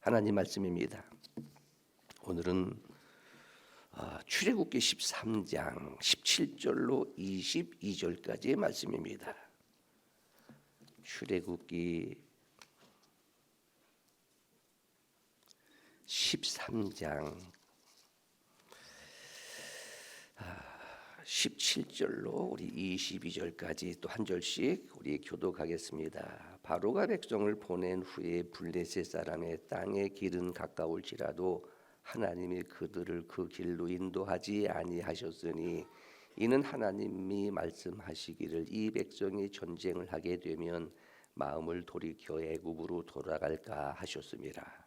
하나님 말씀입니다. 오늘은 출애굽기 13장 17절로 22절까지의 말씀입니다. 출애굽기 13장 17절로 우리 22절까지 또 한 절씩 우리 교독하겠습니다. 바로가 백성을 보낸 후에 블레셋 사람의 땅의 길은 가까울지라도 하나님이 그들을 그 길로 인도하지 아니하셨으니 이는 하나님이 말씀하시기를 이 백성이 전쟁을 하게 되면 마음을 돌이켜 애굽으로 돌아갈까 하셨습니다.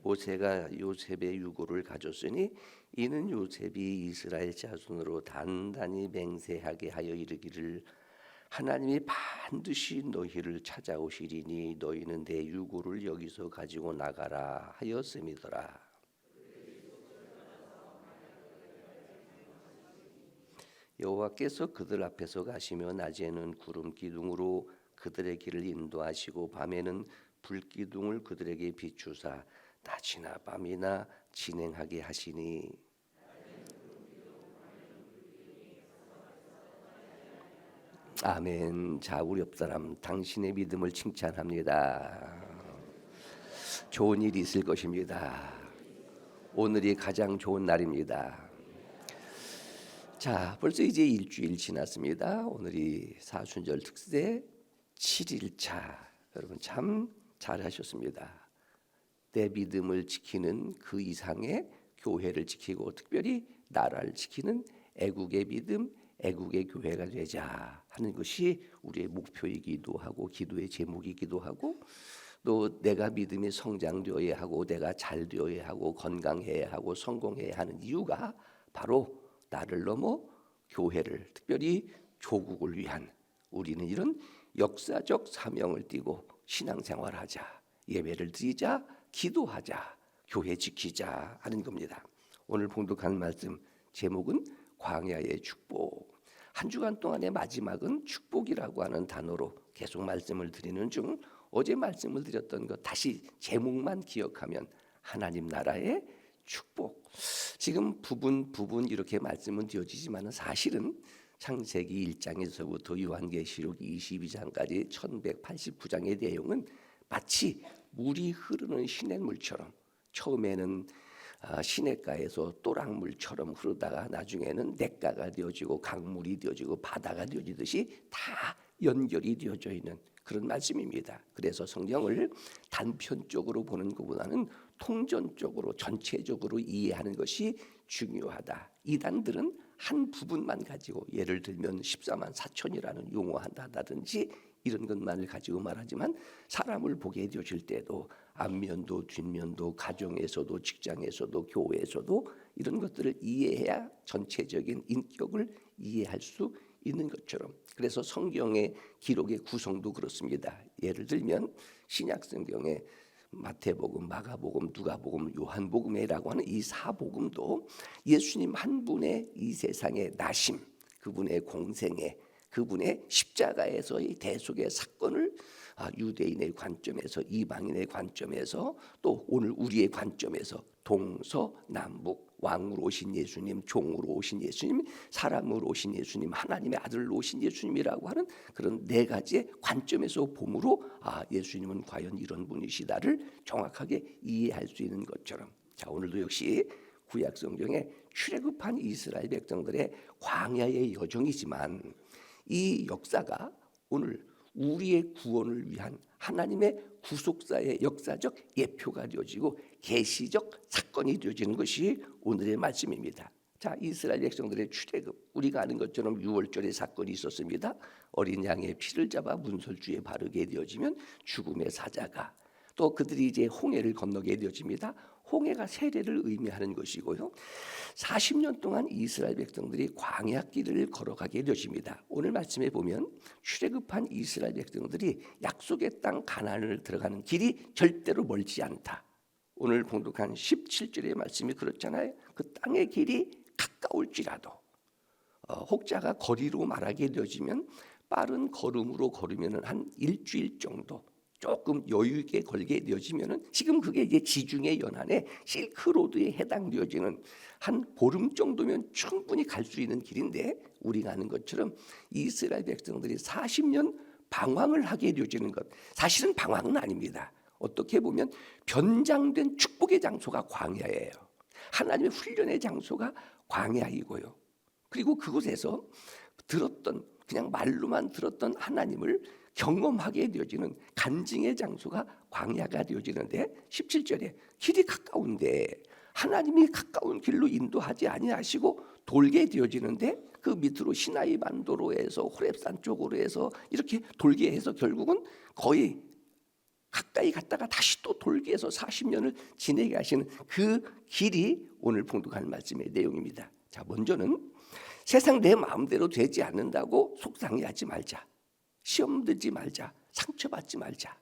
모세가 요셉의 유고를 가졌으니 이는 요셉이 이스라엘 자손으로 단단히 맹세하게 하여 이르기를 하나님이 반드시 너희를 찾아오시리니 너희는 내 유고를 여기서 가지고 나가라 하였음이더라. 여호와께서 그들 앞에서 가시며 낮에는 구름 기둥으로 그들의 길을 인도하시고 밤에는 불 기둥을 그들에게 비추사 낮이나 밤이나 진행하게 하시니 아멘. 자, 우리 옆 사람 당신의 믿음을 칭찬합니다. 좋은 일이 있을 것입니다. 오늘이 가장 좋은 날입니다. 자, 벌써 이제 일주일 지났습니다. 오늘이 사순절 특세 7일차. 여러분 참 잘하셨습니다. 내 믿음을 지키는 그 이상의 교회를 지키고 특별히 나라를 지키는 애국의 믿음, 애국의 교회가 되자 하는 것이 우리의 목표이기도 하고 기도의 제목이기도 하고 또 내가 믿음이 성장되어야 하고 내가 잘 되어야 하고 건강해야 하고 성공해야 하는 이유가 바로 나를 넘어 교회를 특별히 조국을 위한 우리는 이런 역사적 사명을 띠고 신앙생활하자, 예배를 드리자, 기도하자, 교회 지키자 하는 겁니다. 오늘 봉독하는 말씀 제목은 광야의 축복. 한 주간 동안의 마지막은 축복이라고 하는 단어로 계속 말씀을 드리는 중 어제 말씀을 드렸던 것 다시 제목만 기억하면 하나님 나라의 축복. 지금 부분 이렇게 말씀은 되어지지만 사실은 창세기 1장에서부터 요한계시록 22장까지 1189장의 내용은 마치 물이 흐르는 시냇물처럼 처음에는 시냇가에서 또랑물처럼 흐르다가 나중에는 냇가가 되어지고 강물이 되어지고 바다가 되어지듯이 다 연결이 되어져 있는 그런 말씀입니다. 그래서 성경을 단편적으로 보는 것보다는 통전적으로 전체적으로 이해하는 것이 중요하다. 이단들은 한 부분만 가지고 예를 들면 14만 4천이라는 용어 한다든지 이런 것만을 가지고 말하지만 사람을 보게 되어질 때도 앞면도 뒷면도 가정에서도 직장에서도 교회에서도 이런 것들을 이해해야 전체적인 인격을 이해할 수 있는 것처럼 그래서 성경의 기록의 구성도 그렇습니다. 예를 들면 신약 성경에 마태복음, 마가복음, 누가복음, 요한복음이라고 하는 이 사복음도 예수님 한 분의 이 세상의 나심, 그분의 공생애, 그분의 십자가에서의 대속의 사건을 유대인의 관점에서 이방인의 관점에서 또 오늘 우리의 관점에서 동서남북 왕으로 오신 예수님, 종으로 오신 예수님, 사람으로 오신 예수님, 하나님의 아들로 오신 예수님이라고 하는 그런 네 가지의 관점에서 봄으로 예수님은 과연 이런 분이시다를 정확하게 이해할 수 있는 것처럼 자 오늘도 역시 구약 성경에 출애굽한 이스라엘 백성들의 광야의 여정이지만 이 역사가 오늘 우리의 구원을 위한 하나님의 구속사의 역사적 예표가 되어지고 계시적 사건이 되어지는 것이 오늘의 말씀입니다. 자, 이스라엘 백성들의 출애굽 우리가 아는 것처럼 6월절의 사건이 있었습니다. 어린 양의 피를 잡아 문설주에 바르게 되어지면 죽음의 사자가 또 그들이 이제 홍해를 건너게 되어집니다. 홍해가 세례를 의미하는 것이고요. 40년 동안 이스라엘 백성들이 광야길을 걸어가게 되어집니다. 오늘 말씀에 보면 출애굽한 이스라엘 백성들이 약속의 땅 가나안을 들어가는 길이 절대로 멀지 않다. 오늘 봉독한 17절의 말씀이 그렇잖아요. 그 땅의 길이 가까울지라도 혹자가 거리로 말하게 되어지면 빠른 걸음으로 걸으면 한 일주일 정도 조금 여유 있게 걸게 되어지면은 지금 그게 이제 지중해 연안에 실크로드에 해당되어지는 한 보름 정도면 충분히 갈 수 있는 길인데 우리가 아는 것처럼 이스라엘 백성들이 40년 방황을 하게 되어지는 것 사실은 방황은 아닙니다. 어떻게 보면 변장된 축복의 장소가 광야예요. 하나님의 훈련의 장소가 광야이고요. 그리고 그곳에서 들었던 그냥 말로만 들었던 하나님을 경험하게 되어지는 간증의 장소가 광야가 되어지는데 17절에 길이 가까운데 하나님이 가까운 길로 인도하지 아니하시고 돌게 되어지는데 그 밑으로 시나이 반도로 해서 호렙산 쪽으로 해서 이렇게 돌게 해서 결국은 거의 가까이 갔다가 다시 또 돌게 해서 40년을 지내게 하시는 그 길이 오늘 봉독할 말씀의 내용입니다. 자, 먼저는 세상 내 마음대로 되지 않는다고 속상해하지 말자. 시험 들지 말자. 상처받지 말자.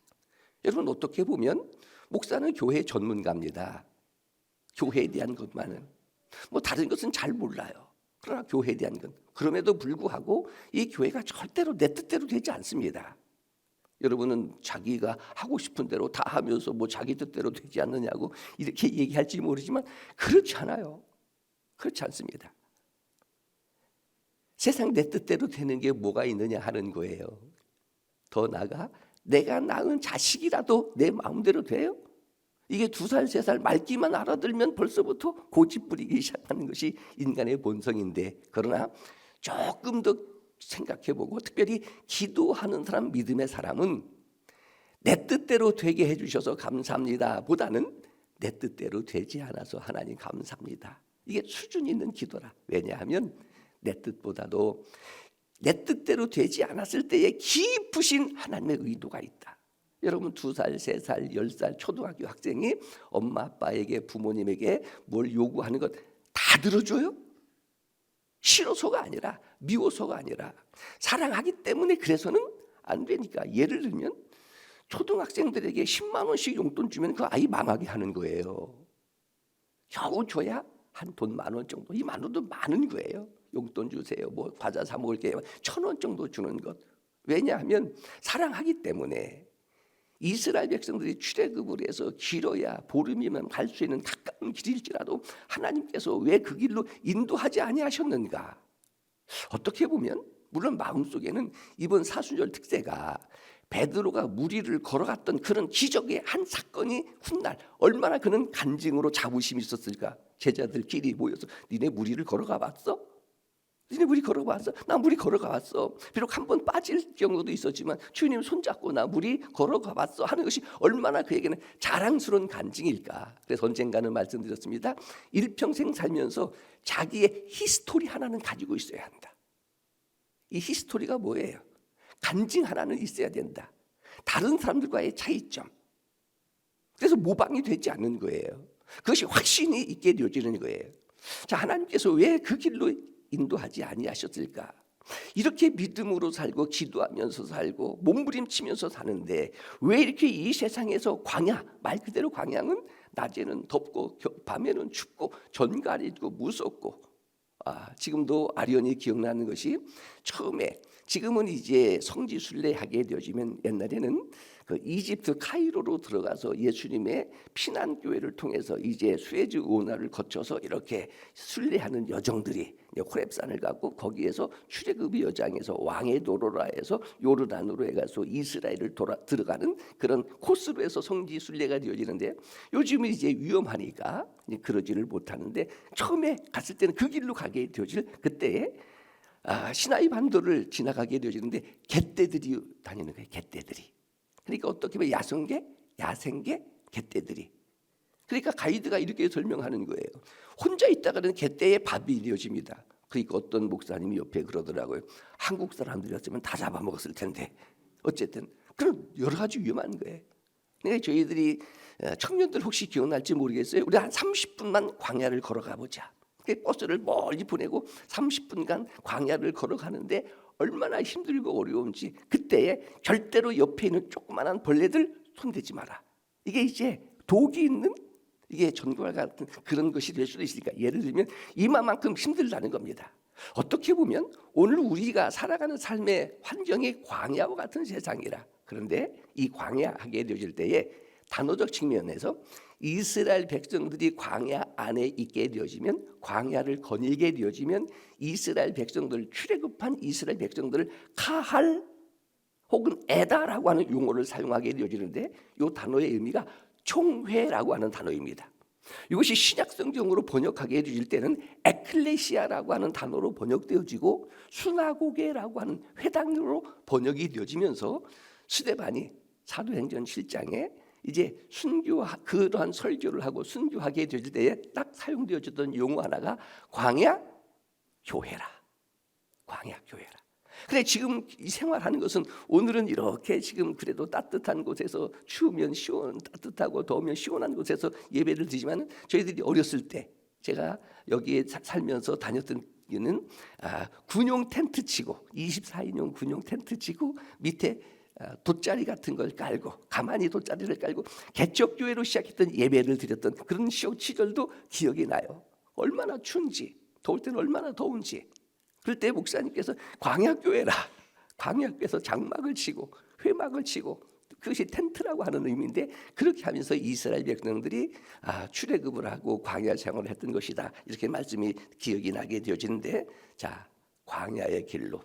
여러분 어떻게 보면 목사는 교회 전문가입니다. 교회에 대한 것만은 뭐 다른 것은 잘 몰라요. 그러나 교회에 대한 건 그럼에도 불구하고 이 교회가 절대로 내 뜻대로 되지 않습니다. 여러분은 자기가 하고 싶은 대로 다 하면서 뭐 자기 뜻대로 되지 않느냐고 이렇게 얘기할지 모르지만 그렇지 않아요. 그렇지 않습니다. 세상 내 뜻대로 되는 게 뭐가 있느냐 하는 거예요. 더 나아가 내가 낳은 자식이라도 내 마음대로 돼요? 이게 2살, 3살 말귀만 알아들면 벌써부터 고집 부리기 시작하는 것이 인간의 본성인데 그러나 조금 더 생각해보고 특별히 기도하는 사람, 믿음의 사람은 내 뜻대로 되게 해주셔서 감사합니다 보다는 내 뜻대로 되지 않아서 하나님 감사합니다. 이게 수준 있는 기도라. 왜냐하면 내 뜻보다도 내 뜻대로 되지 않았을 때에 깊으신 하나님의 의도가 있다. 여러분 2살, 3살, 10살 초등학교 학생이 엄마 아빠에게 부모님에게 뭘 요구하는 것 다 들어줘요? 싫어서가 아니라 미워서가 아니라 사랑하기 때문에 그래서는 안 되니까. 예를 들면 초등학생들에게 10만 원씩 용돈 주면 그 아이 망하게 하는 거예요. 겨우 줘야 한 돈 10,000원 정도. 이 10,000원도 많은 거예요. 용돈 주세요. 뭐 과자 사 먹을게 1,000원 정도 주는 것. 왜냐하면 사랑하기 때문에. 이스라엘 백성들이 출애굽을 해서 길어야 보름이면 갈 수 있는 가까운 길일지라도 하나님께서 왜 그 길로 인도하지 아니하셨는가? 어떻게 보면 물론 마음속에는 이번 사순절 특세가 베드로가 무리를 걸어갔던 그런 기적의 한 사건이 훗날 얼마나 그는 간증으로 자부심이 있었을까? 제자들끼리 모여서 니네 무리를 걸어가 봤어? 니네 무리 걸어봤어? 나 무리 걸어가 봤어. 비록 한 번 빠질 경우도 있었지만 주님 손잡고 나 무리 걸어가 봤어 하는 것이 얼마나 그에게는 자랑스러운 간증일까. 그래서 언젠가는 말씀드렸습니다. 일평생 살면서 자기의 히스토리 하나는 가지고 있어야 한다. 이 히스토리가 뭐예요? 간증 하나는 있어야 된다. 다른 사람들과의 차이점. 그래서 모방이 되지 않는 거예요. 그것이 확신이 있게 되어지는 거예요. 자, 하나님께서 왜 그 길로 인도하지 아니하셨을까? 이렇게 믿음으로 살고 기도하면서 살고 몸부림치면서 사는데 왜 이렇게 이 세상에서 광야, 말 그대로 광야는 낮에는 덥고 밤에는 춥고 전갈이고 무섭고 지금도 아련히 기억나는 것이 처음에 지금은 이제 성지 순례하게 되어지면 옛날에는 그 이집트 카이로로 들어가서 예수님의 피난 교회를 통해서 이제 수에즈 운하를 거쳐서 이렇게 순례하는 여정들이 호렙산을 가고 거기에서 출애굽의 여정에서 왕의 도로라 해서 요르단으로 해가서 이스라엘을 들어가는 그런 코스로 해서 성지 순례가 되어지는데 요즘은 이제 위험하니까 그러지를 못하는데 처음에 갔을 때는 그 길로 가게 되어질 그때에 시나이 반도를 지나가게 되어지는데 갯떼들이 다니는 거예요. 갯떼들이. 그러니까 어떻게 보면 야성개, 야생개, 갯떼들이. 그러니까 가이드가 이렇게 설명하는 거예요. 혼자 있다가는 갯떼의 밥이 되어집니다. 그러니까 어떤 목사님이 옆에 그러더라고요. 한국 사람들이었으면 다 잡아먹었을 텐데. 어쨌든 그런 여러 가지 위험한 거예요. 그러니까 저희들이 청년들 혹시 기억날지 모르겠어요. 우리 한 30분만 광야를 걸어가 보자. 버스를 멀리 보내고 30분간 광야를 걸어가는데 얼마나 힘들고 어려운지 그때에 절대로 옆에 있는 조그만한 벌레들 손대지 마라. 이게 이제 독이 있는 이게 전과 같은 그런 것이 될 수도 있으니까 예를 들면 이마만큼 힘들다는 겁니다. 어떻게 보면 오늘 우리가 살아가는 삶의 환경이 광야와 같은 세상이라. 그런데 이 광야하게 되어질 때에 단어적 측면에서 이스라엘 백성들이 광야 안에 있게 되어지면, 광야를 거닐게 되어지면 이스라엘 백성들, 출애굽한 이스라엘 백성들을 카할 혹은 에다라고 하는 용어를 사용하게 되어지는데, 이 단어의 의미가 총회라고 하는 단어입니다. 이것이 신약 성경으로 번역하게 되어질 때는 에클레시아라고 하는 단어로 번역되어지고 수나고게라고 하는 회당으로 번역이 되어지면서 스데반이 사도행전 7장에 이제 그러한 설교를 하고 순교하게 되어질 때에 딱 사용되어졌던 용어 하나가 광야 교회라. 광야 교회라. 그래, 지금 이 생활하는 것은 오늘은 이렇게 지금 그래도 따뜻한 곳에서, 추우면 따뜻하고 더우면 시원한 곳에서 예배를 드리지만, 저희들이 어렸을 때 제가 여기에 살면서 다녔던 게는 군용 텐트 치고 24인용 군용 텐트 치고 밑에 돗자리 같은 걸 깔고, 가만히 돗자리를 깔고 개척교회로 시작했던 예배를 드렸던 그런 시절도 기억이 나요. 얼마나 추운지, 더울 때는 얼마나 더운지. 그럴 때 목사님께서 광야교회라, 광야교회에서 장막을 치고 회막을 치고, 그것이 텐트라고 하는 의미인데, 그렇게 하면서 이스라엘 백성들이 출애굽을 하고 광야 생활을 했던 것이다, 이렇게 말씀이 기억이 나게 되어지는데, 자, 광야의 길로,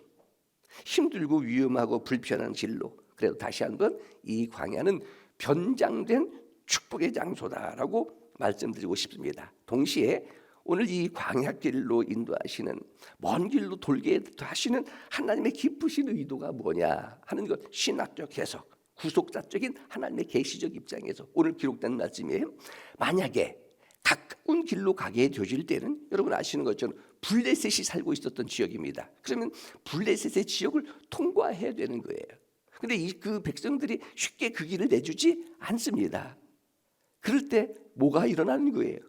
힘들고 위험하고 불편한 길로, 그래도 다시 한번 이 광야는 변장된 축복의 장소다라고 말씀드리고 싶습니다. 동시에 오늘 이 광야길로 인도하시는, 먼 길로 돌게 하시는 하나님의 기쁘신 의도가 뭐냐 하는 것, 신학적 해석, 구속자적인 하나님의 계시적 입장에서 오늘 기록된 말씀이에요. 만약에 가까운 길로 가게 되어질 때는, 여러분 아시는 것처럼 블레셋이 살고 있었던 지역입니다. 그러면 블레셋의 지역을 통과해야 되는 거예요. 그런데 그 백성들이 쉽게 그 길을 내주지 않습니다. 그럴 때 뭐가 일어나는 거예요?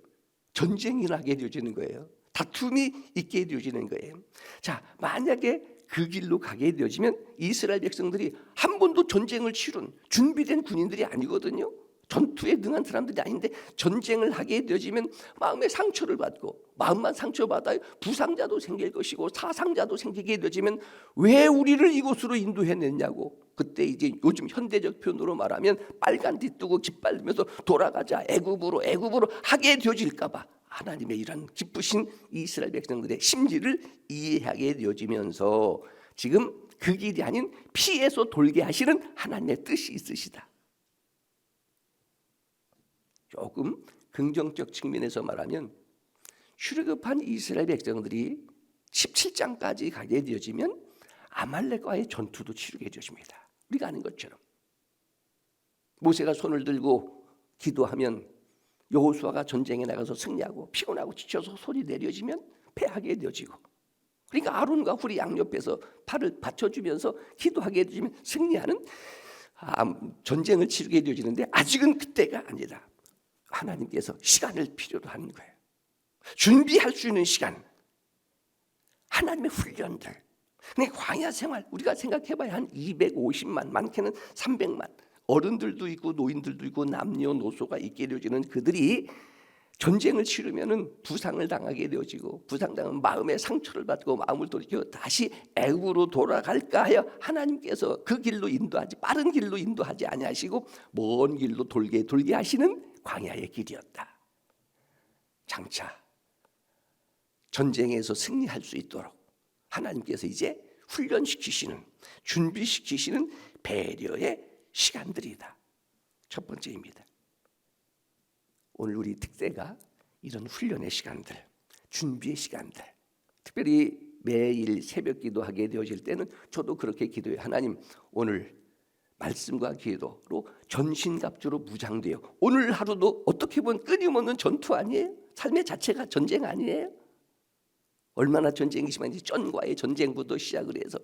전쟁이 나게 되어지는 거예요. 다툼이 있게 되어지는 거예요. 자, 만약에 그 길로 가게 되어지면 이스라엘 백성들이 한 번도 전쟁을 치룬 준비된 군인들이 아니거든요. 전투에 능한 사람들이 아닌데 전쟁을 하게 되어지면 마음에 상처를 받고, 마음만 상처받아요. 부상자도 생길 것이고 사상자도 생기게 되어지면 왜 우리를 이곳으로 인도해냈냐고, 그때 이제 요즘 현대적 표현으로 말하면 빨간 띠 뜨고 깃발면서 돌아가자, 애굽으로 하게 되어질까 봐 하나님의 이런 기쁘신 이스라엘 백성들의 심리를 이해하게 되어지면서 지금 그 길이 아닌 피해서 돌게 하시는 하나님의 뜻이 있으시다. 조금 긍정적 측면에서 말하면, 출애굽한 이스라엘 백성들이 17장까지 가게 되어지면 아말렉과의 전투도 치르게 되어집니다. 우리가 아는 것처럼 모세가 손을 들고 기도하면 여호수아가 전쟁에 나가서 승리하고, 피곤하고 지쳐서 손이 내려지면 패하게 되어지고, 그러니까 아론과 훌이 양옆에서 팔을 받쳐주면서 기도하게 되어지면 승리하는 전쟁을 치르게 되어지는데, 아직은 그때가 아니라 하나님께서 시간을 필요로 하는 거예요. 준비할 수 있는 시간, 하나님의 훈련들. 근데 광야 생활, 우리가 생각해봐야 한 250만, 많게는 300만, 어른들도 있고 노인들도 있고 남녀노소가 있게 되어지는 그들이 전쟁을 치르면은 부상을 당하게 되어지고, 부상당하면 마음의 상처를 받고 마음을 돌이켜 다시 애굽으로 돌아갈까 하여 하나님께서 그 길로 인도하지, 빠른 길로 인도하지 아니하시고 먼 길로 돌게 하시는 광야의 길이었다. 장차 전쟁에서 승리할 수 있도록 하나님께서 이제 훈련시키시는, 준비시키시는 배려의 시간들이다. 첫 번째입니다. 오늘 우리 특세가 이런 훈련의 시간들, 준비의 시간들, 특별히 매일 새벽 기도하게 되어질 때는 저도 그렇게 기도해요. 하나님, 오늘 말씀과 기도로 전신갑주로 무장되어, 오늘 하루도 어떻게 보면 끊임없는 전투 아니에요? 삶의 자체가 전쟁 아니에요? 얼마나 전쟁이 심한지, 쩐과의 전쟁부터 시작을 해서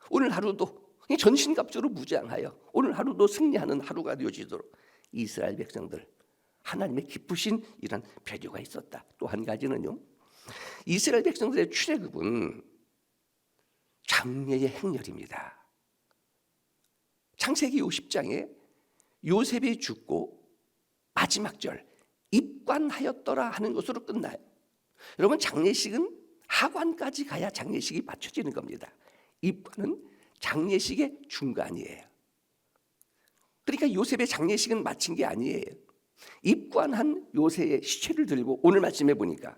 오늘 하루도 전신갑주로 무장하여 오늘 하루도 승리하는 하루가 되어지도록 이스라엘 백성들, 하나님의 기쁘신 이런 배려가 있었다. 또 한 가지는요, 이스라엘 백성들의 출애굽은 장래의 행렬입니다. 창세기 50장에 요셉이 죽고 마지막 절 입관하였더라 하는 것으로 끝나요. 여러분, 장례식은 하관까지 가야 장례식이 맞춰지는 겁니다. 입관은 장례식의 중간이에요. 그러니까 요셉의 장례식은 마친 게 아니에요. 입관한 요셉의 시체를 들고 오늘 말씀해 보니까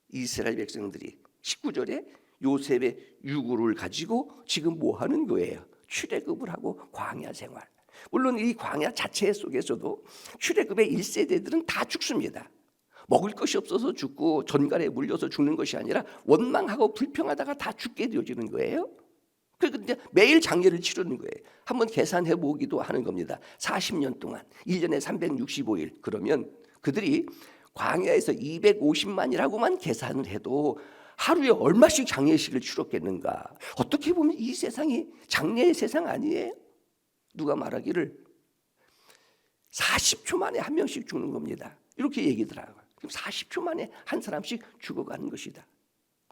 이스라엘 백성들이 19절에 요셉의 유골을 가지고 지금 뭐 하는 거예요? 출애굽을 하고 광야 생활. 물론 이 광야 자체 속에서도 출애굽의 1세대들은 다 죽습니다. 먹을 것이 없어서 죽고 전갈에 물려서 죽는 것이 아니라 원망하고 불평하다가 다 죽게 되어지는 거예요. 그런데 매일 장례를 치르는 거예요. 한번 계산해 보기도 하는 겁니다. 40년 동안 1년에 365일 그러면 그들이 광야에서 250만이라고만 계산을 해도 하루에 얼마씩 장례식을 치렀겠는가. 어떻게 보면 이 세상이 장례의 세상 아니에요. 누가 말하기를 40초 만에 한 명씩 죽는 겁니다. 이렇게 얘기더라고요. 그럼 40초 만에 한 사람씩 죽어가는 것이다.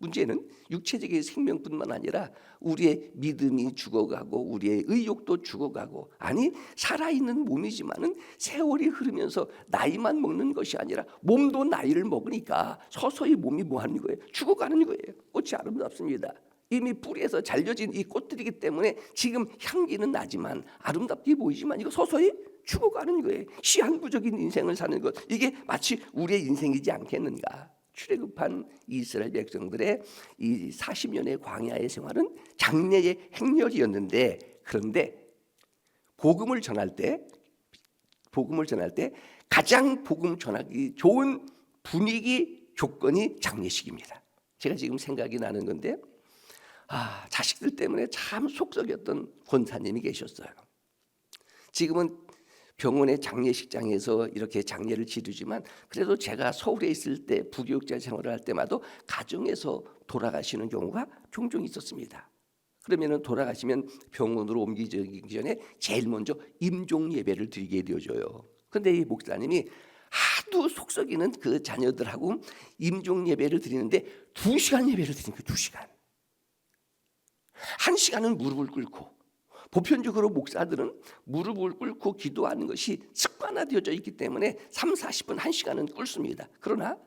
문제는 육체적인 생명뿐만 아니라 우리의 믿음이 죽어가고 우리의 의욕도 죽어가고, 아니 살아있는 몸이지만은 세월이 흐르면서 나이만 먹는 것이 아니라 몸도 나이를 먹으니까 서서히 몸이 뭐 하는 거예요? 죽어가는 거예요. 꽃이 아름답습니다. 이미 뿌리에서 잘려진 이 꽃들이기 때문에 지금 향기는 나지만 아름답게 보이지만 이거 서서히 죽어가는 거예요. 시한부적인 인생을 사는 것, 이게 마치 우리의 인생이지 않겠는가. 출애굽한 이스라엘 백성들의 이 40년의 광야의 생활은 장례의 행렬이었는데, 그런데 복음을 전할 때 가장 복음 전하기 좋은 분위기 조건이 장례식입니다. 제가 지금 생각이 나는 건데, 자식들 때문에 참 속썩였던 권사님이 계셨어요. 지금은 병원의 장례식장에서 이렇게 장례를 치르지만 그래도 제가 서울에 있을 때 부교육자 생활을 할 때마다 가정에서 돌아가시는 경우가 종종 있었습니다. 그러면 돌아가시면 병원으로 옮기기 전에 제일 먼저 임종 예배를 드리게 되어져요. 그런데 이 목사님이 하도 속썩이는 그 자녀들하고 임종 예배를 드리는데 2시간 예배를 드린 거예요. 2시간. 1시간은 무릎을 꿇고, 보편적으로 목사들은 무릎을 꿇고 기도하는 것이 습관화되어져 있기 때문에 30-40분, 1시간은 꿇습니다. 그러나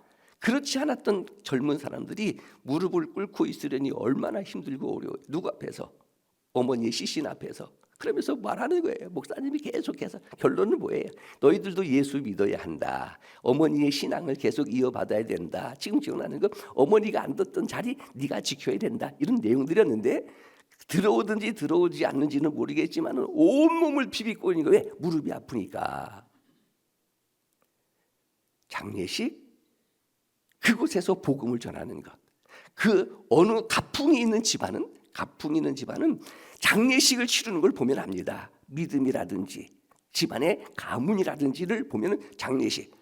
그렇지 않았던 젊은 사람들이 무릎을 꿇고 있으려니 얼마나 힘들고 어려워요. 누구 앞에서? 어머니의 시신 앞에서. 그러면서 말하는 거예요. 목사님이 계속해서 결론은 뭐예요? 너희들도 예수 믿어야 한다. 어머니의 신앙을 계속 이어받아야 된다. 지금 기억나는 거, 어머니가 앉았던 자리 네가 지켜야 된다. 이런 내용들이었는데 들어오든지 들어오지 않는지는 모르겠지만 온몸을 비비고 있는 거예요. 왜? 무릎이 아프니까. 장례식, 그곳에서 복음을 전하는 것. 그 어느 가풍이 있는 집안은 장례식을 치르는 걸 보면 압니다. 믿음이라든지 집안의 가문이라든지를 보면 장례식,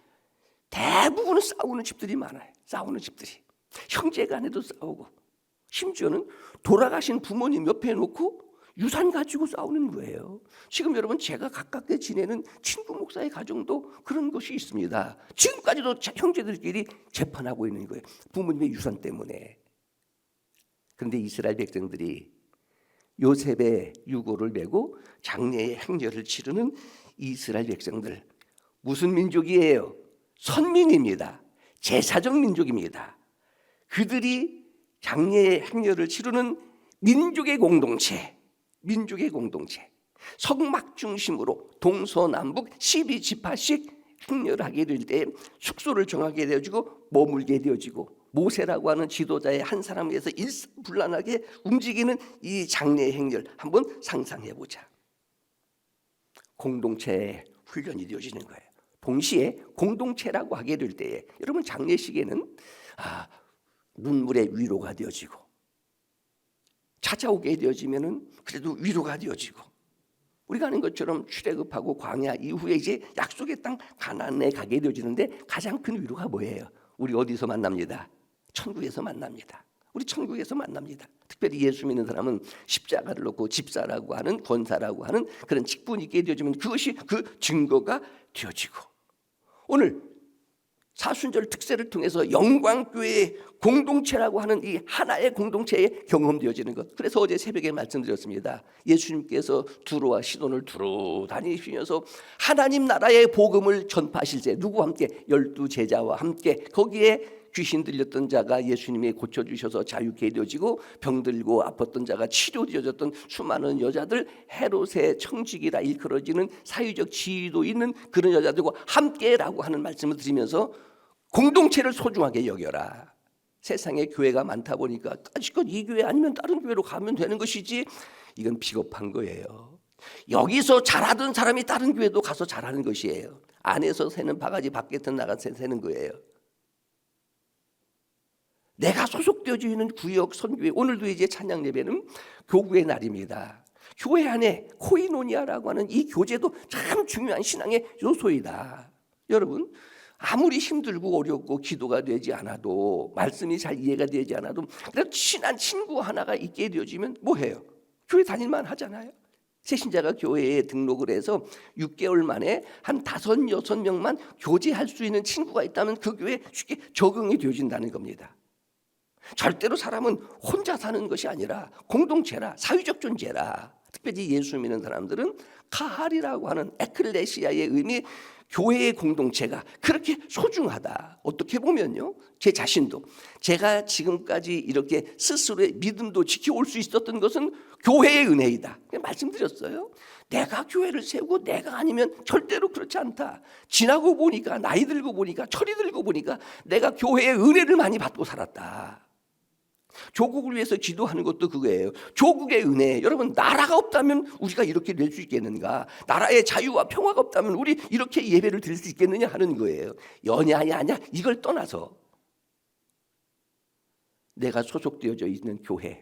대부분은 싸우는 집들이 많아요. 싸우는 집들이 형제간에도 싸우고, 심지어는 돌아가신 부모님 옆에 놓고 유산 가지고 싸우는 거예요. 지금 여러분 제가 가깝게 지내는 친구 목사의 가정도 그런 것이 있습니다. 지금까지도 형제들끼리 재판하고 있는 거예요. 부모님의 유산 때문에. 그런데 이스라엘 백성들이 요셉의 유골을 메고 장례의 행렬을 치르는 이스라엘 백성들, 무슨 민족이에요? 선민입니다. 제사적 민족입니다. 그들이 장례의 행렬을 치르는 민족의 공동체, 성막 중심으로 동서남북 12지파씩 행렬하게 될 때 숙소를 정하게 되어지고 머물게 되어지고, 모세라고 하는 지도자의 한 사람에서 일사불란하게 움직이는 이 장례의 행렬 한번 상상해 보자. 공동체의 훈련이 되어지는 거예요. 동시에 공동체라고 하게 될 때에 여러분 장례식에는 눈물의 위로가 되어지고, 찾아오게 되어지면은 그래도 위로가 되어지고, 우리가 아는 것처럼 출애굽하고 광야 이후에 이제 약속의 땅 가나안에 가게 되어지는데 가장 큰 위로가 뭐예요? 우리 어디서 만납니다? 천국에서 만납니다. 우리 천국에서 만납니다. 특별히 예수 믿는 사람은 십자가를 놓고 집사라고 하는, 권사라고 하는 그런 직분이 있게 되어지면 그것이 그 증거가 되어지고, 오늘 사순절 특세를 통해서 영광교회의 공동체라고 하는 이 하나의 공동체에 경험되어지는 것. 그래서 어제 새벽에 말씀드렸습니다. 예수님께서 두로와 시돈을 두루 다니시면서 하나님 나라의 복음을 전파하실 때 누구와 함께? 12 제자와 함께 거기에 귀신 들렸던 자가 예수님이 고쳐주셔서 자유케 되어지고, 병들고 아팠던 자가 치료되어졌던 수많은 여자들, 헤롯의 청직이라 일컬어지는 사회적 지위도 있는 그런 여자들과 함께라고 하는 말씀을 드리면서 공동체를 소중하게 여겨라. 세상에 교회가 많다 보니까 까짓것 이 교회 아니면 다른 교회로 가면 되는 것이지, 이건 비겁한 거예요. 여기서 잘하던 사람이 다른 교회도 가서 잘하는 것이에요. 안에서 새는 바가지 밖에서 나가서 새는 거예요. 내가 소속되어져 있는 구역 선교회, 오늘도 이제 찬양 예배는 교구의 날입니다. 교회 안에 코이노니아라고 하는 이 교제도 참 중요한 신앙의 요소이다. 여러분, 아무리 힘들고 어렵고 기도가 되지 않아도, 말씀이 잘 이해가 되지 않아도, 그래도 친한 친구 하나가 있게 되어지면 뭐해요? 교회 다닐만 하잖아요. 새신자가 교회에 등록을 해서 6개월 만에 한 5, 6명만 교제할 수 있는 친구가 있다면 그 교회에 쉽게 적응이 되어진다는 겁니다. 절대로 사람은 혼자 사는 것이 아니라 공동체라, 사회적 존재라. 특별히 예수 믿는 사람들은 카할이라고 하는 에클레시아의 의미, 교회의 공동체가 그렇게 소중하다. 어떻게 보면요, 제 자신도, 제가 지금까지 이렇게 스스로의 믿음도 지켜올 수 있었던 것은 교회의 은혜이다. 말씀드렸어요. 내가 교회를 세우고 내가 아니면 절대로 그렇지 않다. 지나고 보니까, 나이 들고 보니까, 철이 들고 보니까 내가 교회의 은혜를 많이 받고 살았다. 조국을 위해서 기도하는 것도 그거예요. 조국의 은혜. 여러분, 나라가 없다면 우리가 이렇게 될 수 있겠는가? 나라의 자유와 평화가 없다면 우리 이렇게 예배를 드릴 수 있겠느냐 하는 거예요. 연야냐 아냐 이걸 떠나서 내가 소속되어져 있는 교회,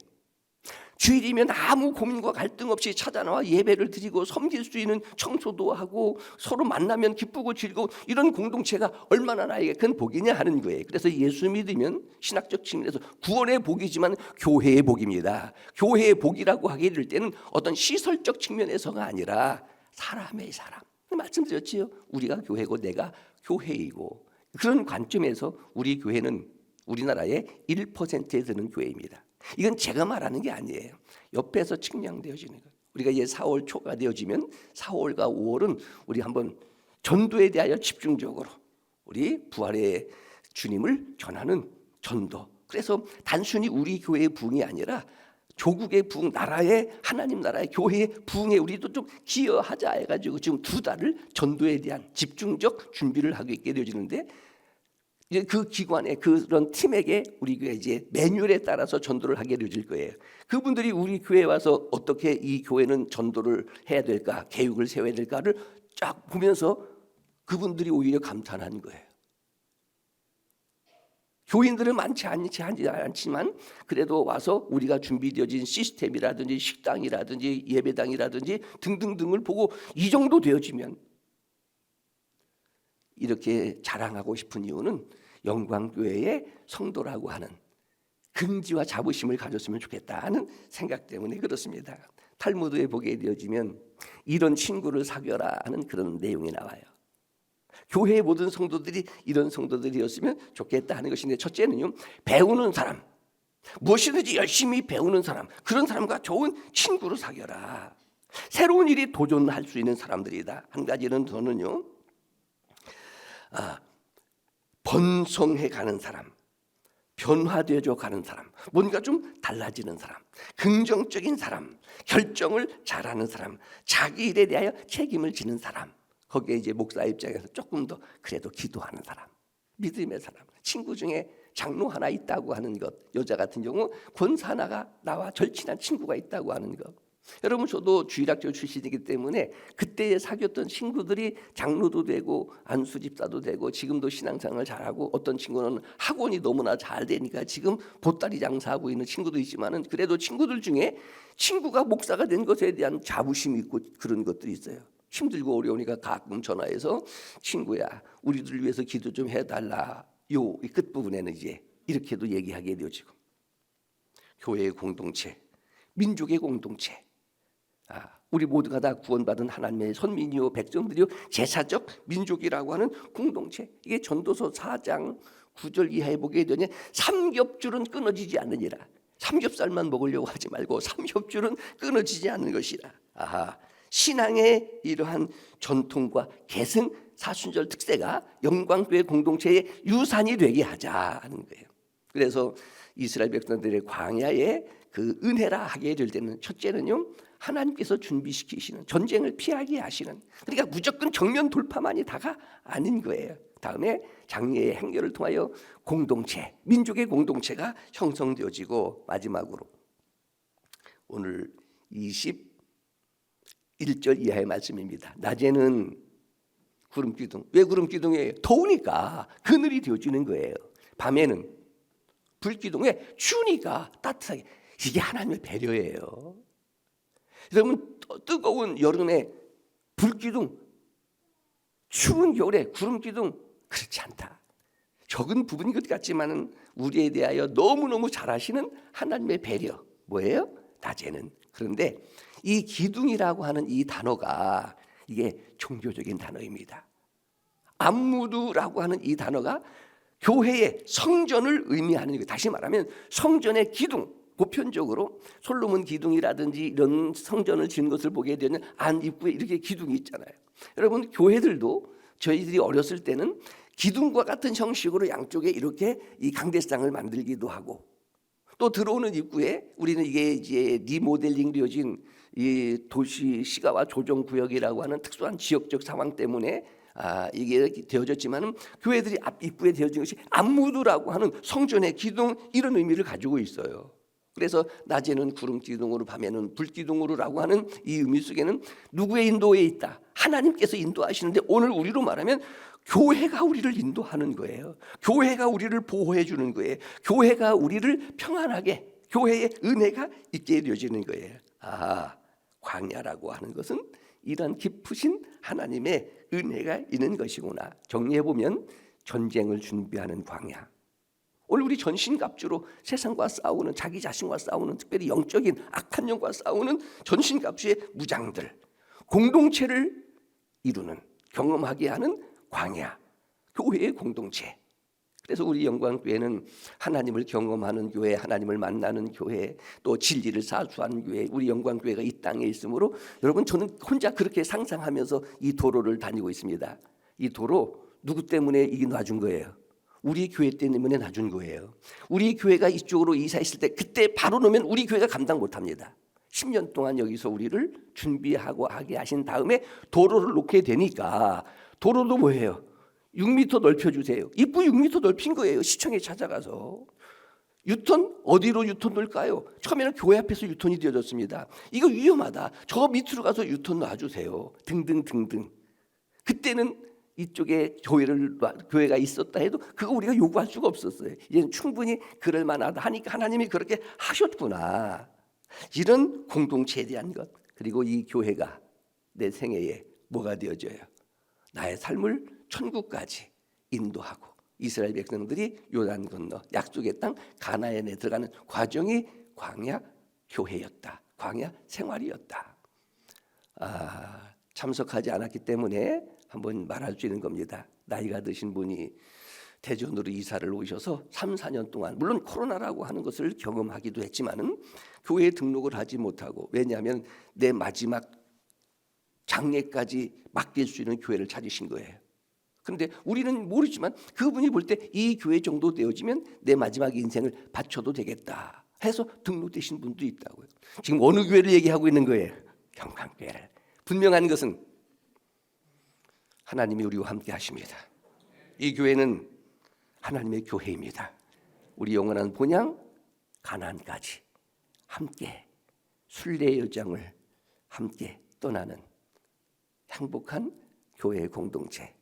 주일이면 아무 고민과 갈등 없이 찾아나와 예배를 드리고 섬길 수 있는 청소도 하고 서로 만나면 기쁘고 즐거운 이런 공동체가 얼마나 나에게 큰 복이냐 하는 거예요. 그래서 예수 믿으면 신학적 측면에서 구원의 복이지만 교회의 복입니다. 교회의 복이라고 하게 될 때는 어떤 시설적 측면에서가 아니라 사람의 사람. 말씀드렸지요. 우리가 교회고 내가 교회이고, 그런 관점에서 우리 교회는 우리나라의 1%에 드는 교회입니다. 이건 제가 말하는 게 아니에요. 옆에서 측량되어지는 거예요. 우리가 이제 4월 초가 되어지면 4월과 5월은 우리 한번 전도에 대하여 집중적으로 우리 부활의 주님을 전하는 전도. 그래서 단순히 우리 교회의 부흥이 아니라 조국의 부흥, 나라의 하나님 나라의 교회의 부흥에 우리도 좀 기여하자 해가지고 지금 2달을 전도에 대한 집중적 준비를 하고 있게 되어지는데, 이제 그 기관에 그런 팀에게 우리 교회 이제 매뉴얼에 따라서 전도를 하게 되어질 거예요. 그분들이 우리 교회에 와서 어떻게 이 교회는 전도를 해야 될까, 계획을 세워야 될까를 쫙 보면서 그분들이 오히려 감탄하는 거예요. 교인들은 많지 않지만 그래도 와서 우리가 준비되어진 시스템이라든지 식당이라든지 예배당이라든지 등등등을 보고 이 정도 되어지면, 이렇게 자랑하고 싶은 이유는 영광교회의 성도라고 하는 긍지와 자부심을 가졌으면 좋겠다 하는 생각 때문에 그렇습니다. 탈무드에 보게 되어지면 이런 친구를 사귀어라 하는 그런 내용이 나와요. 교회의 모든 성도들이 이런 성도들이었으면 좋겠다 하는 것인데, 첫째는요, 배우는 사람, 무엇이든지 열심히 배우는 사람, 그런 사람과 좋은 친구를 사귀어라. 새로운 일이 도전할 수 있는 사람들이다. 한 가지는 저는요, 번성해 가는 사람, 변화되어져 가는 사람, 뭔가 좀 달라지는 사람, 긍정적인 사람, 결정을 잘하는 사람, 자기 일에 대하여 책임을 지는 사람, 거기에 이제 목사 입장에서 조금 더 그래도 기도하는 사람, 믿음의 사람, 친구 중에 장로 하나 있다고 하는 것, 여자 같은 경우 권사 하나가 나와 절친한 친구가 있다고 하는 것. 여러분, 저도 주일학교 출신이기 때문에 그때 사귀었던 친구들이 장로도 되고 안수 집사도 되고 지금도 신앙생활을 잘하고, 어떤 친구는 학원이 너무나 잘 되니까 지금 보따리 장사하고 있는 친구도 있지만은, 그래도 친구들 중에 친구가 목사가 된 것에 대한 자부심이 있고 그런 것들이 있어요. 힘들고 어려우니까 가끔 전화해서 친구야, 우리들 위해서 기도 좀 해달라. 요 끝부분에는 이제 이렇게도 얘기하게 되어지고, 교회의 공동체, 민족의 공동체, 우리 모두가 다 구원받은 하나님의 선민이요 백성들이요 제사적 민족이라고 하는 공동체. 이게 전도서 4장 9절 이하에 보게 되니 삼겹줄은 끊어지지 않느니라. 삼겹살만 먹으려고 하지 말고 삼겹줄은 끊어지지 않는 것이라. 신앙의 이러한 전통과 계승, 사순절 특세가 영광교회 공동체의 유산이 되게 하자 하는 거예요. 그래서 이스라엘 백성들의 광야에 그 은혜라 하게 될 때는 첫째는요, 하나님께서 준비시키시는 전쟁을 피하게 하시는, 그러니까 무조건 정면 돌파만이 다가 아닌 거예요. 다음에 장래의 행렬을 통하여 공동체, 민족의 공동체가 형성되어지고, 마지막으로 오늘 21절 이하의 말씀입니다. 낮에는 구름 기둥. 왜 구름 기둥이에요? 더우니까 그늘이 되어주는 거예요. 밤에는 불 기둥에 추우니까 따뜻하게. 이게 하나님의 배려예요. 여러분, 뜨거운 여름에 불 기둥, 추운 겨울에 구름 기둥, 그렇지 않다. 적은 부분인 것 같지만은 우리에 대하여 너무너무 잘하시는 하나님의 배려. 뭐예요? 낮에는. 그런데 이 기둥이라고 하는 이 단어가 이게 종교적인 단어입니다. 암무드라고 하는 이 단어가 교회의 성전을 의미하는 것. 다시 말하면 성전의 기둥, 보편적으로 솔로몬 기둥이라든지 이런 성전을 지은 것을 보게 되면 안 입구에 이렇게 기둥이 있잖아요. 여러분, 교회들도 저희들이 어렸을 때는 기둥과 같은 형식으로 양쪽에 이렇게 이 강대상을 만들기도 하고, 또 들어오는 입구에 우리는 이게 이제 리모델링 되어진 이 도시 시가와 조정 구역이라고 하는 특수한 지역적 상황 때문에 이게 되어졌지만은 교회들이 앞 입구에 되어진 것이 암무드라고 하는 성전의 기둥, 이런 의미를 가지고 있어요. 그래서 낮에는 구름 기둥으로, 밤에는 불 기둥으로라고 하는 이 의미 속에는 누구의 인도에 있다? 하나님께서 인도하시는데, 오늘 우리로 말하면 교회가 우리를 인도하는 거예요. 교회가 우리를 보호해 주는 거예요. 교회가 우리를 평안하게, 교회의 은혜가 있게 되어지는 거예요. 광야라고 하는 것은 이런 깊으신 하나님의 은혜가 있는 것이구나. 정리해 보면 전쟁을 준비하는 광야. 오늘 우리 전신갑주로 세상과 싸우는, 자기 자신과 싸우는, 특별히 영적인 악한 영과 싸우는 전신갑주의 무장들, 공동체를 이루는, 경험하게 하는 광야, 교회의 공동체. 그래서 우리 영광교회는 하나님을 경험하는 교회, 하나님을 만나는 교회, 또 진리를 사수하는 교회, 우리 영광교회가 이 땅에 있으므로, 여러분, 저는 혼자 그렇게 상상하면서 이 도로를 다니고 있습니다. 이 도로 누구 때문에 이게 놔준 거예요? 우리 교회 때문에 놔준 거예요. 우리 교회가 이쪽으로 이사했을 때 그때 바로 놓으면 우리 교회가 감당 못합니다. 10년 동안 여기서 우리를 준비하고 하게 하신 다음에 도로를 놓게 되니까, 도로도 뭐예요? 6m 넓혀주세요. 입구 6m 넓힌 거예요. 시청에 찾아가서. 유턴 어디로 유턴 놓을까요? 처음에는 교회 앞에서 유턴이 되어졌습니다. 이거 위험하다. 저 밑으로 가서 유턴 놔주세요. 등등등등. 그때는 이쪽에 교회가 있었다 해도 그거 우리가 요구할 수가 없었어요. 이제는 충분히 그럴 만하다 하니까 하나님이 그렇게 하셨구나. 이런 공동체에 대한 것, 그리고 이 교회가 내 생애에 뭐가 되어져요? 나의 삶을 천국까지 인도하고, 이스라엘 백성들이 요단 건너 약속의 땅 가나안에 들어가는 과정이 광야 교회였다. 광야 생활이었다. 참석하지 않았기 때문에 한번 말할 수 있는 겁니다. 나이가 드신 분이 대전으로 이사를 오셔서 3, 4년 동안, 물론 코로나라고 하는 것을 경험하기도 했지만은 교회에 등록을 하지 못하고, 왜냐하면 내 마지막 장례까지 맡길 수 있는 교회를 찾으신 거예요. 그런데 우리는 모르지만 그분이 볼 때 이 교회 정도 되어지면 내 마지막 인생을 바쳐도 되겠다 해서 등록되신 분도 있다고요. 지금 어느 교회를 얘기하고 있는 거예요? 경강교회를. 분명한 것은 하나님이 우리와 함께 하십니다. 이 교회는 하나님의 교회입니다. 우리 영원한 본향 가나안까지 함께 순례의 여정을 함께 떠나는 행복한 교회의 공동체,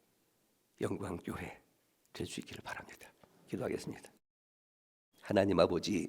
영광교회 될 수 있기를 바랍니다. 기도하겠습니다. 하나님 아버지,